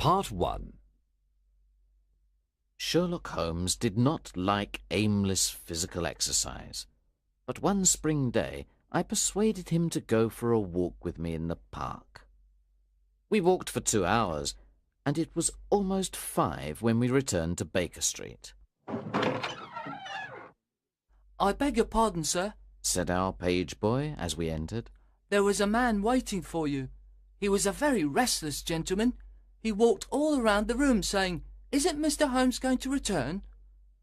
Part 1. Sherlock Holmes did not like aimless physical exercise, but one spring day I persuaded him to go for a walk with me in the park. We walked for 2 hours, and it was almost 5 when we returned to Baker Street. "I beg your pardon, sir," said our page boy as we entered. "There was a man waiting for you. He was a very restless gentleman. He walked all around the room saying, 'Isn't Mr. Holmes going to return?'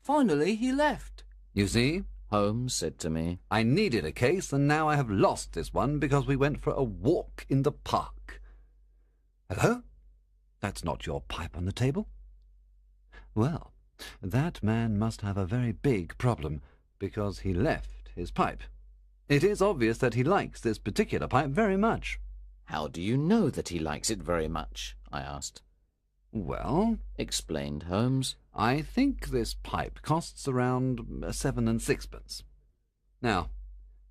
Finally he left." You see, Holmes said to me. I needed a case, and now I have lost this one because we went for a walk in the park. Hello? That's not your pipe on the table? Well, that man must have a very big problem, because he left his pipe. It is obvious that he likes this particular pipe very much. "How do you know that he likes it very much?" I asked. Well, Explained Holmes, I think this pipe costs around 7 and 6pence. Now,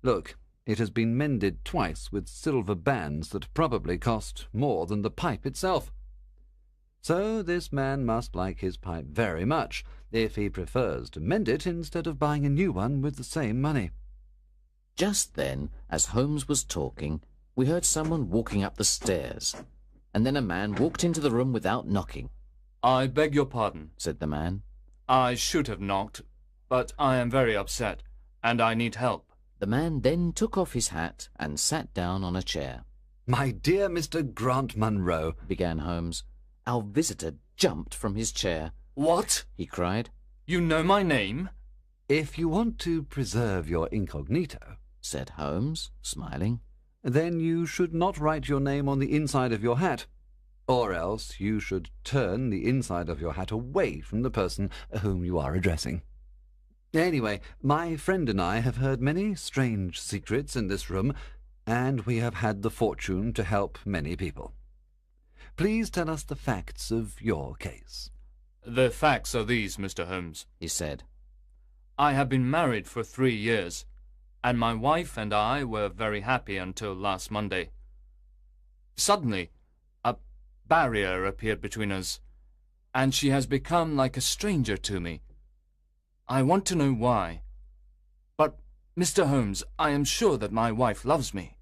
look, it has been mended twice with silver bands that probably cost more than the pipe itself. So this man must like his pipe very much, if he prefers to mend it instead of buying a new one with the same money. Just then, as Holmes was talking, we heard someone walking up the stairs, and then a man walked into the room without knocking. "I beg your pardon," said the man. "I should have knocked, but I am very upset, and I need help." The man then took off his hat and sat down on a chair. "My dear Mr. Grant Munro," began Holmes. Our visitor jumped from his chair. "What?" he cried. "You know my name?" "If you want to preserve your incognito," said Holmes, smiling, "then you should not write your name on the inside of your hat, or else you should turn the inside of your hat away from the person whom you are addressing. Anyway, my friend and I have heard many strange secrets in this room, and we have had the fortune to help many people. Please tell us the facts of your case." "The facts are these, Mr. Holmes," he said. "I have been married for 3 years, and my wife and I were very happy until last Monday. Suddenly, a barrier appeared between us, and she has become like a stranger to me. I want to know why. But, Mr. Holmes, I am sure that my wife loves me."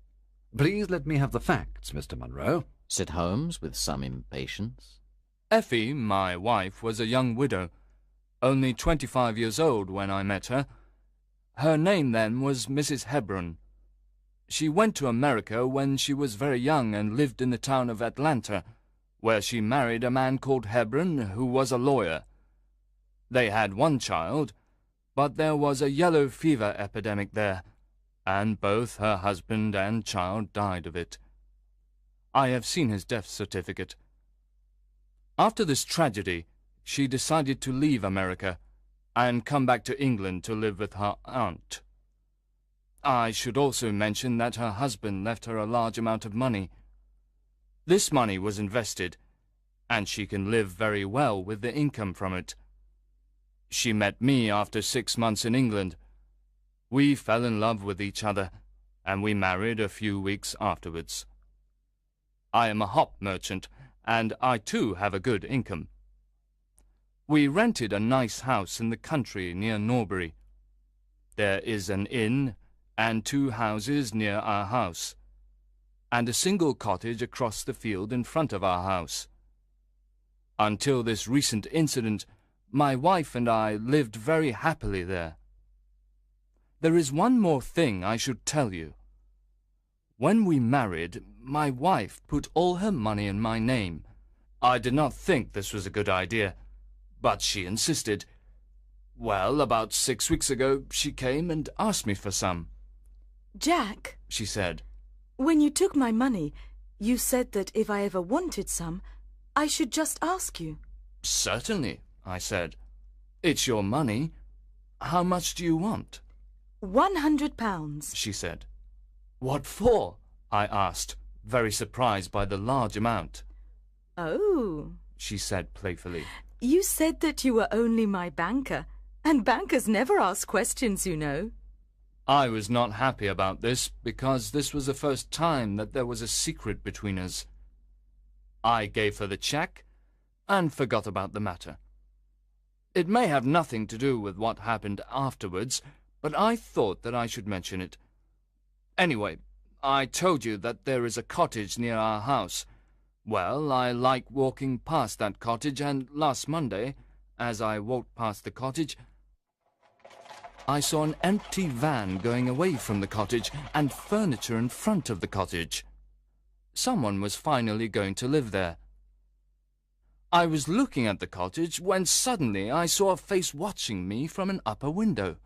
"Please let me have the facts, Mr. Munro," said Holmes with some impatience. Effie, my wife, was a young widow, only 25 years old when I met her. Her name then was Mrs. Hebron. She went to America when she was very young and lived in the town of Atlanta, where she married a man called Hebron, who was a lawyer. They had 1 child, but there was a yellow fever epidemic there, and both her husband and child died of it. I have seen his death certificate. After this tragedy, she decided to leave America and come back to England to live with her aunt. I should also mention that her husband left her a large amount of money. This money was invested, and she can live very well with the income from it. She met me after 6 months in England. We fell in love with each other, and we married a few weeks afterwards. I am a hop merchant, and I too have a good income. We rented a nice house in the country near Norbury. There is an inn and 2 houses near our house, and a single cottage across the field in front of our house. Until this recent incident, my wife and I lived very happily there. There is one more thing I should tell you. When we married, my wife put all her money in my name. I did not think this was a good idea, but she insisted. Well, about 6 weeks ago, she came and asked me for some. "Jack," she said, "when you took my money, you said that if I ever wanted some, I should just ask you." "Certainly," I said. "It's your money. How much do you want?" £100, she said. "What for?" I asked, very surprised by the large amount. "Oh," she said playfully. "You said that you were only my banker, and bankers never ask questions, you know." I was not happy about this, because this was the first time that there was a secret between us. I gave her the cheque, and forgot about the matter. It may have nothing to do with what happened afterwards, but I thought that I should mention it. Anyway, I told you that there is a cottage near our house. Well, I like walking past that cottage, and last Monday, as I walked past the cottage, I saw an empty van going away from the cottage and furniture in front of the cottage. Someone was finally going to live there. I was looking at the cottage when suddenly I saw a face watching me from an upper window.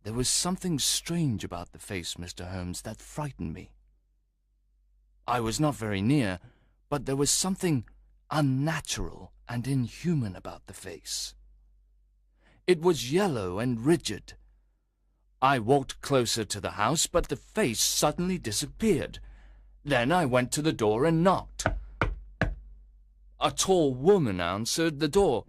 There was something strange about the face, Mr. Holmes, that frightened me. I was not very near, but there was something unnatural and inhuman about the face. It was yellow and rigid. I walked closer to the house, but the face suddenly disappeared. Then I went to the door and knocked. A tall woman answered the door.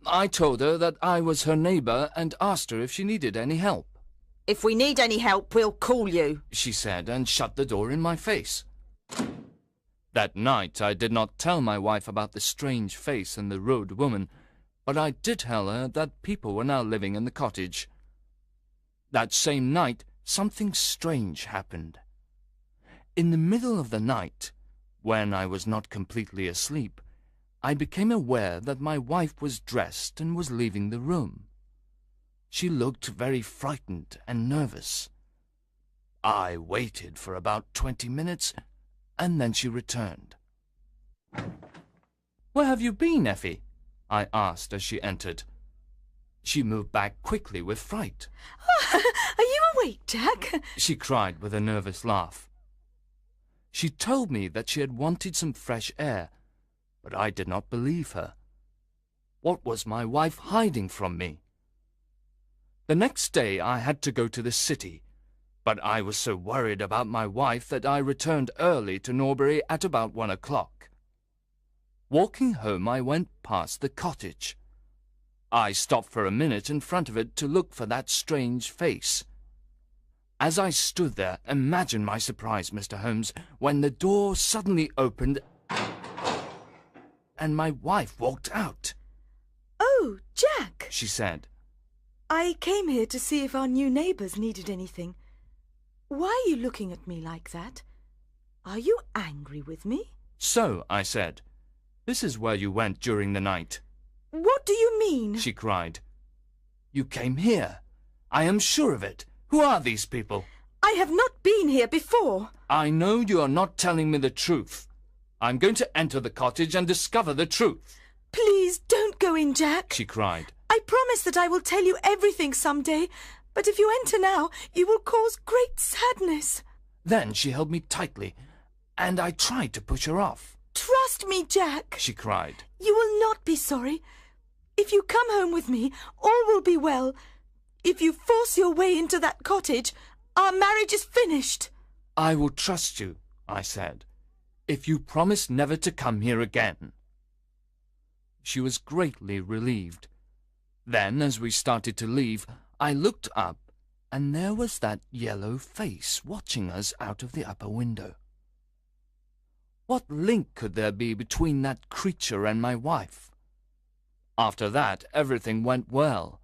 I told her that I was her neighbour and asked her if she needed any help. "If we need any help, we'll call you," she said, and shut the door in my face. That night I did not tell my wife about the strange face and the rude woman, but I did tell her that people were now living in the cottage. That same night something strange happened. In the middle of the night, when I was not completely asleep, I became aware that my wife was dressed and was leaving the room. She looked very frightened and nervous. I waited for about 20 minutes, and then she returned. "Where have you been, Effie?" I asked as she entered. She moved back quickly with fright. Are you awake, Jack? She cried with a nervous laugh. She told me that she had wanted some fresh air, but I did not believe her. What was my wife hiding from me? The next day I had to go to the city, but I was so worried about my wife that I returned early to Norbury at about 1 o'clock. Walking home, I went past the cottage. I stopped for a minute in front of it to look for that strange face. As I stood there, imagine my surprise, Mr. Holmes, when the door suddenly opened and my wife walked out. "Oh, Jack," she said. "I came here to see if our new neighbours needed anything. Why are you looking at me like that? Are you angry with me?" "So," I said, "this is where you went during the night." "What do you mean?" she cried. "You came here. I am sure of it. Who are these people?" "I have not been here before." "I know you are not telling me the truth. I'm going to enter the cottage and discover the truth." "Please don't go in, Jack," she cried. "I promise that I will tell you everything some day, but if you enter now, you will cause great sadness." Then she held me tightly, and I tried to push her off. "Trust me, Jack," she cried. "You will not be sorry. If you come home with me, all will be well. If you force your way into that cottage, our marriage is finished." "I will trust you," I said, "if you promise never to come here again." She was greatly relieved. Then, as we started to leave, I looked up, and there was that yellow face watching us out of the upper window. What link could there be between that creature and my wife? After that, everything went well.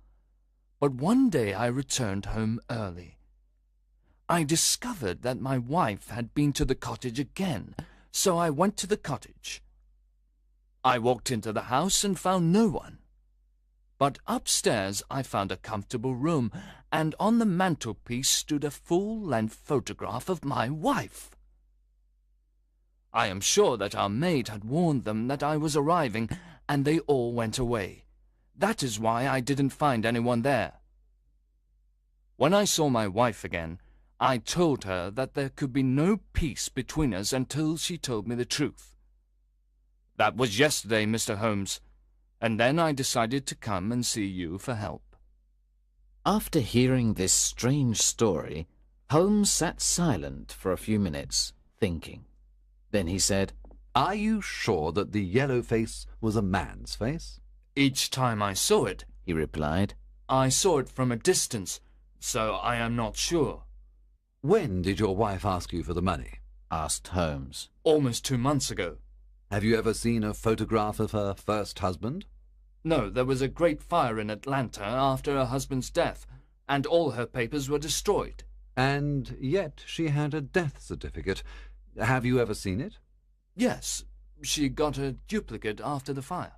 But one day I returned home early. I discovered that my wife had been to the cottage again, so I went to the cottage. I walked into the house and found no one. But upstairs I found a comfortable room, and on the mantelpiece stood a full-length photograph of my wife. I am sure that our maid had warned them that I was arriving, and they all went away. That is why I didn't find anyone there. When I saw my wife again, I told her that there could be no peace between us until she told me the truth. That was yesterday, Mr. Holmes, and then I decided to come and see you for help." After hearing this strange story, Holmes sat silent for a few minutes, thinking. Then he said, "Are you sure that the yellow face was a man's face?" "Each time I saw it," he replied, "I saw it from a distance, so I am not sure." "When did your wife ask you for the money?" asked Holmes. "Almost 2 months ago." Have you ever seen a photograph of her first husband? No, there was a great fire in Atlanta after her husband's death, and all her papers were destroyed. And yet she had a death certificate. Have you ever seen it? Yes, she got a duplicate after the fire.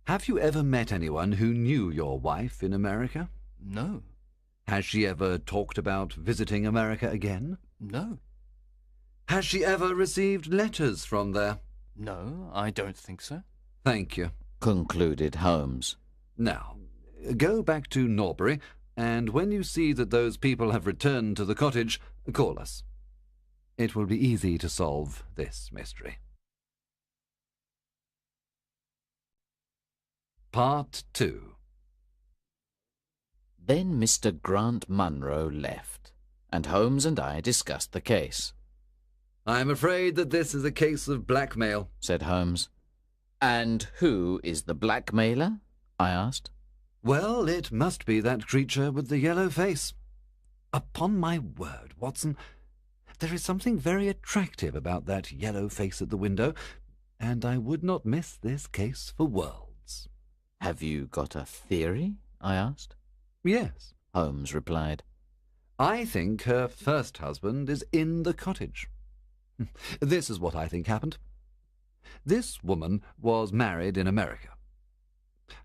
Have you ever met anyone who knew your wife in America? No, Has she ever talked about visiting America again? no, Has she ever received letters from there? no, I don't think so. Thank you. concluded Holmes. Now, go back to Norbury, and when you see that those people have returned to the cottage, call us. It will be easy to solve this mystery. Part 2. Then Mr. Grant Munro left, and Holmes and I discussed the case. I am afraid that this is a case of blackmail, Said Holmes. And who is the blackmailer? I asked. Well, it must be that creature with the yellow face. Upon my word, Watson, there is something very attractive about that yellow face at the window, and I would not miss this case for worlds. Have you got a theory? I asked. Yes. Holmes replied. I think her first husband is in the cottage. This is what I think happened. This woman was married in America.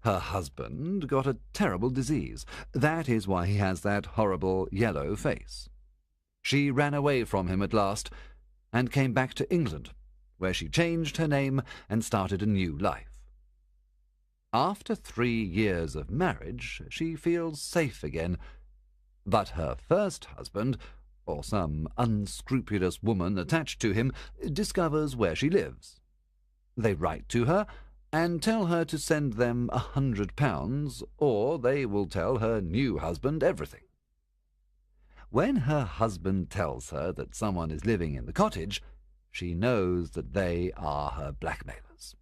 Her husband got a terrible disease. That is why he has that horrible yellow face. She ran away from him at last and came back to England, where she changed her name and started a new life. After 3 years of marriage, she feels safe again. But her first husband, or some unscrupulous woman attached to him, discovers where she lives. They write to her and tell her to send them £100, or they will tell her new husband everything. When her husband tells her that someone is living in the cottage, she knows that they are her blackmailers.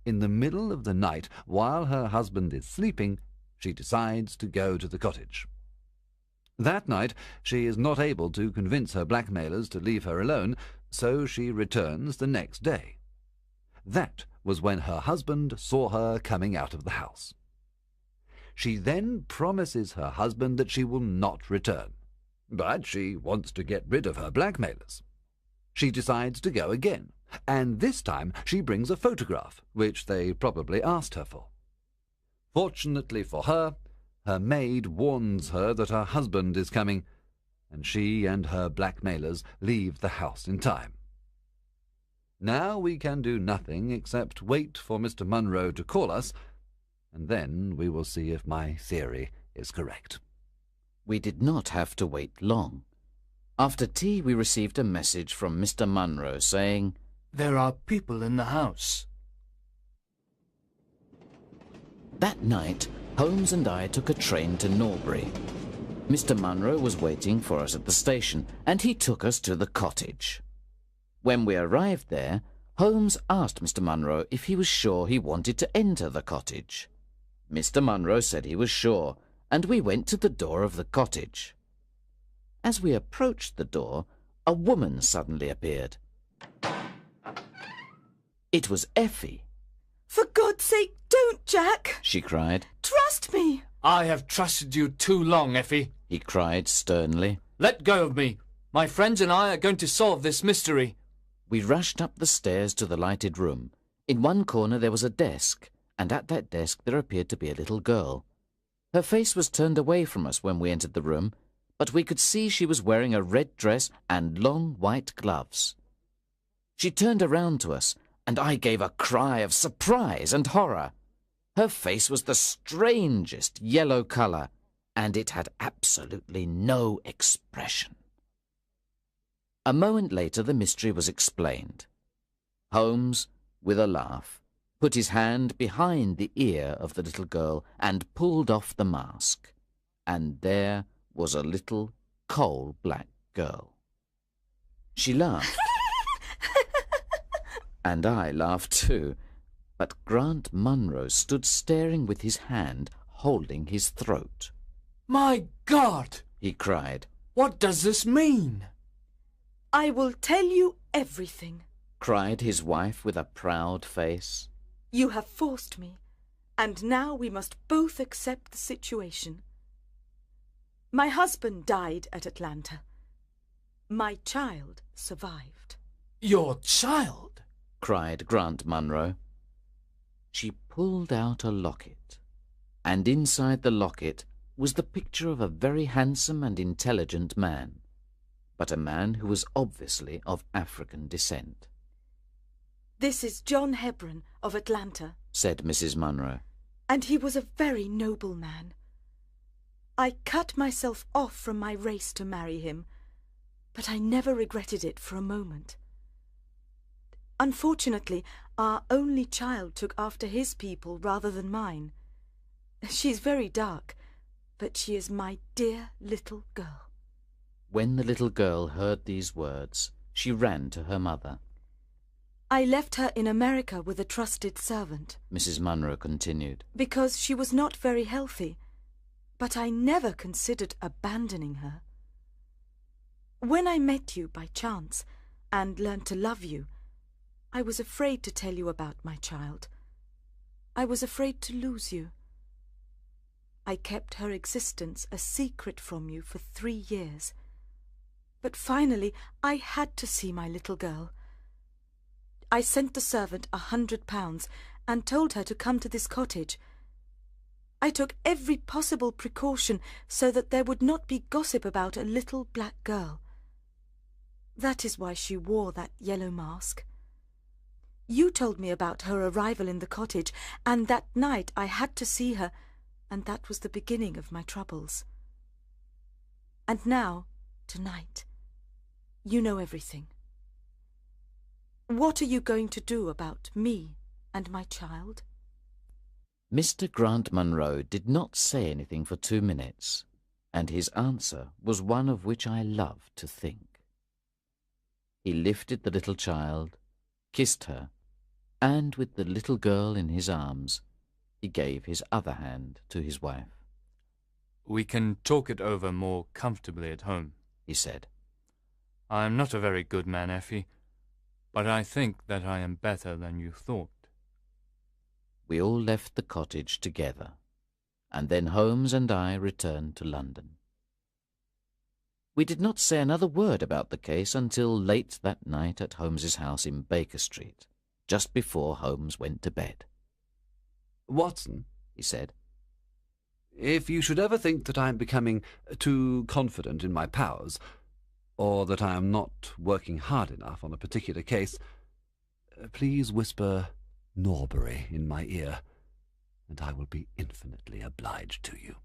In the middle of the night, while her husband is sleeping, she decides to go to the cottage. That night she is not able to convince her blackmailers to leave her alone, so she returns the next day. That was when her husband saw her coming out of the house. She then promises her husband that she will not return, but she wants to get rid of her blackmailers. She decides to go again, and this time she brings a photograph, which they probably asked her for. Fortunately for her, her maid warns her that her husband is coming, and she and her blackmailers leave the house in time. Now we can do nothing except wait for Mr. Munro to call us, and then we will see if my theory is correct. We did not have to wait long. After tea we received a message from Mr. Munro saying, There are people in the house. That night, Holmes and I took a train to Norbury. Mr. Munro was waiting for us at the station, and he took us to the cottage. When we arrived there, Holmes asked Mr. Munro if he was sure he wanted to enter the cottage. Mr. Munro said he was sure, and we went to the door of the cottage. As we approached the door, a woman suddenly appeared. It was Effie. For God's sake, don't, Jack! She cried. Trust me! I have trusted you too long, Effie. He cried sternly. Let go of me. My friends and I are going to solve this mystery. We rushed up the stairs to the lighted room. In one corner there was a desk, and at that desk there appeared to be a little girl. Her face was turned away from us when we entered the room, but we could see she was wearing a red dress and long white gloves. She turned around to us, and I gave a cry of surprise and horror. Her face was the strangest yellow colour, and it had absolutely no expression. A moment later the mystery was explained. Holmes, with a laugh, put his hand behind the ear of the little girl and pulled off the mask. And there was a little coal-black girl. She laughed. And I laughed too, but Grant Munro stood staring with his hand holding his throat. My God! He cried. What does this mean? I will tell you everything. cried his wife with a proud face. You have forced me, and now we must both accept the situation. My husband died at Atlanta. My child survived. Your child? Cried Grant Munro. She pulled out a locket, and inside the locket was the picture of a very handsome and intelligent man, but a man who was obviously of African descent. This is John Hebron of Atlanta, said Mrs. Munro. And he was a very noble man. I cut myself off from my race to marry him, but I never regretted it for a moment. Unfortunately, our only child took after his people rather than mine. She's very dark, but she is my dear little girl. When the little girl heard these words, she ran to her mother. I left her in America with a trusted servant, Mrs. Munro continued, because she was not very healthy, but I never considered abandoning her. When I met you by chance and learned to love you, I was afraid to tell you about my child. I was afraid to lose you. I kept her existence a secret from you for 3 years. But finally I had to see my little girl. I sent the servant £100 and told her to come to this cottage. I took every possible precaution so that there would not be gossip about a little black girl. That is why she wore that yellow mask. You told me about her arrival in the cottage, and that night I had to see her, and that was the beginning of my troubles. And now, tonight, you know everything. What are you going to do about me and my child? Mr. Grant Munro did not say anything for 2 minutes, and his answer was one of which I love to think. He lifted the little child, kissed her, and with the little girl in his arms, he gave his other hand to his wife. We can talk it over more comfortably at home, he said. I am not a very good man, Effie, but I think that I am better than you thought. We all left the cottage together, and then Holmes and I returned to London. We did not say another word about the case until late that night at Holmes's house in Baker Street, just before Holmes went to bed. Watson, he said, if you should ever think that I am becoming too confident in my powers, or that I am not working hard enough on a particular case, please whisper Norbury in my ear, and I will be infinitely obliged to you.